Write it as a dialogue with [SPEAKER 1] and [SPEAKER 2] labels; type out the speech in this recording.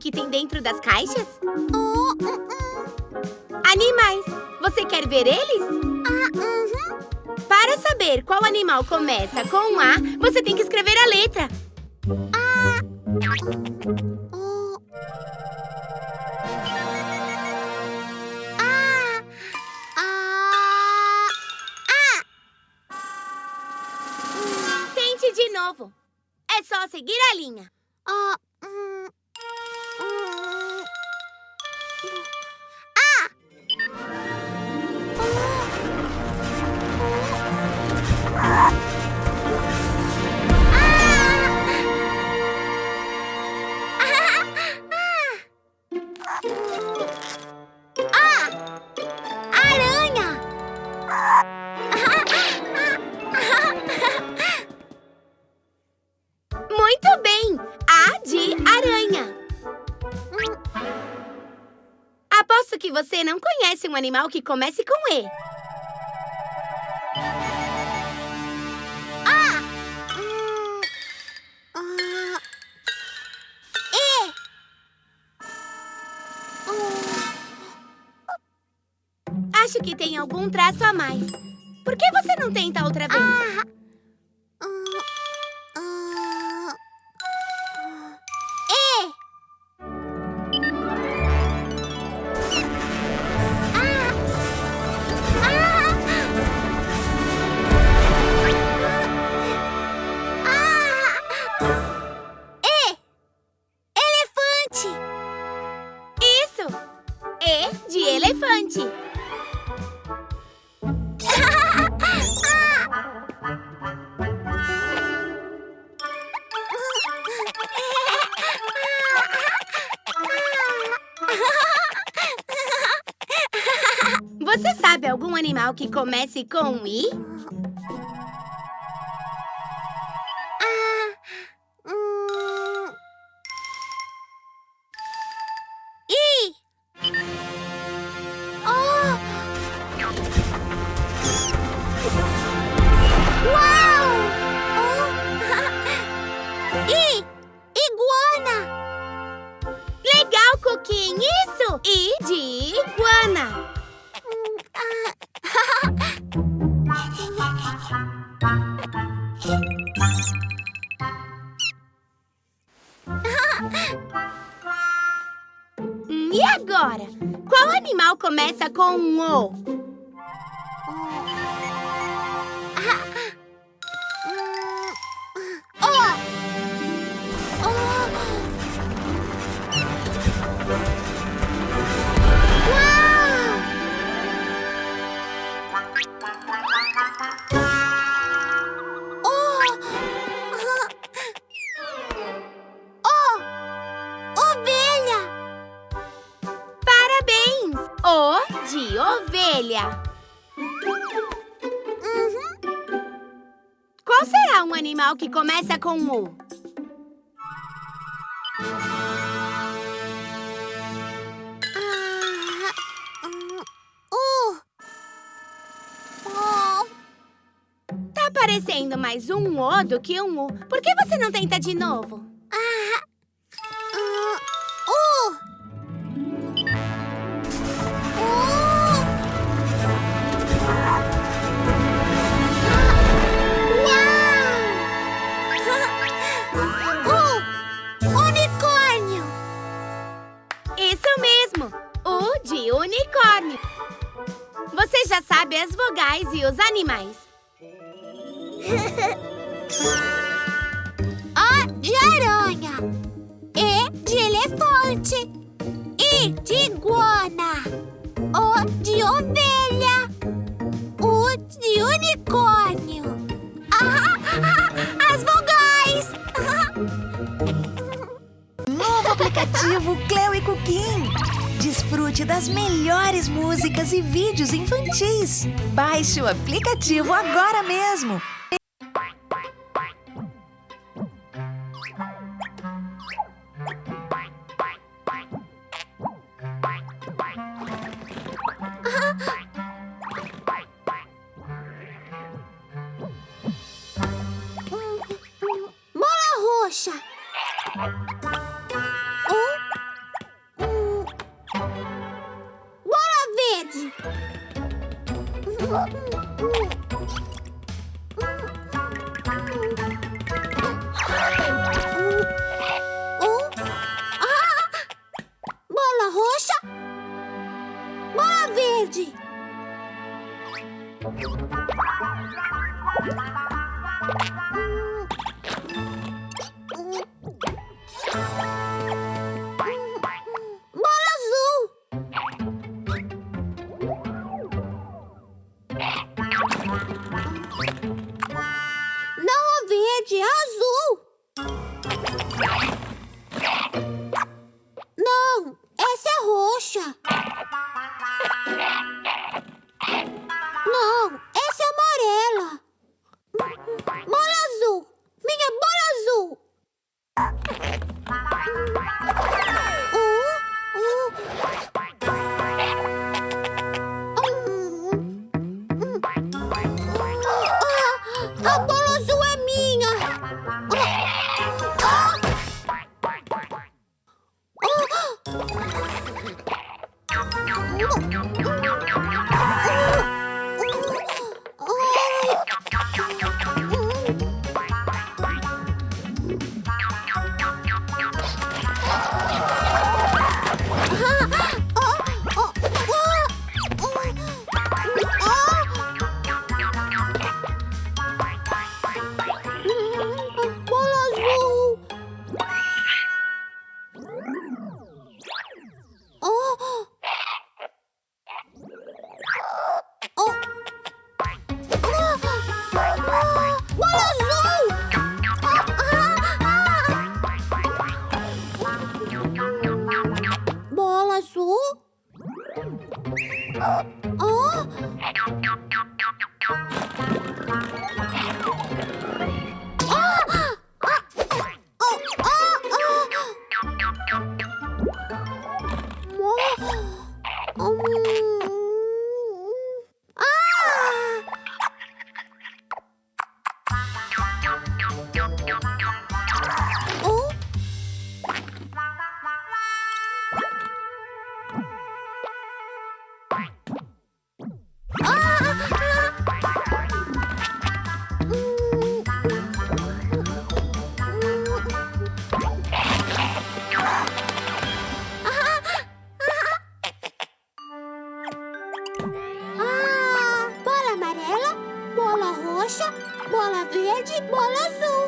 [SPEAKER 1] que tem dentro das caixas? Animais. Você quer ver eles? Para saber qual animal começa com A, você tem que escrever a letra. Tente de novo. É só seguir a linha.
[SPEAKER 2] Aranha!
[SPEAKER 1] Muito bem! A de aranha. Aposto que você não conhece um animal que comece com E. Acho que tem algum traço a mais. Por que você não tenta outra vez? Isso! E de elefante. Você sabe algum animal que comece com I? Legal, Cuquín! Isso! I de iguana. E agora? Qual animal começa com O? O de ovelha. Qual será um animal que começa com U? Tá parecendo mais um O do que um U. Por que você não tenta de novo?
[SPEAKER 2] Unicórnio!
[SPEAKER 1] Isso mesmo! U de unicórnio. Você já sabe as vogais e os animais.
[SPEAKER 2] A de aranha. E de elefante. I de iguana. O de ovelha. U de unicórnio. As vogais!
[SPEAKER 3] Novo aplicativo Cleo e Cuquín. Desfrute das melhores músicas e vídeos infantis. Baixe o aplicativo agora mesmo.
[SPEAKER 2] Bola roxa. Bola roxa. Bola verde. Bola azul. Não é verde, é azul. Não, essa é roxa. Não, essa é amarela. Bola azul. Minha bola azul. A bola azul é minha. Bola azul. Bola azul. Bola azul. Bola amarela, bola roxa, bola verde, bola azul.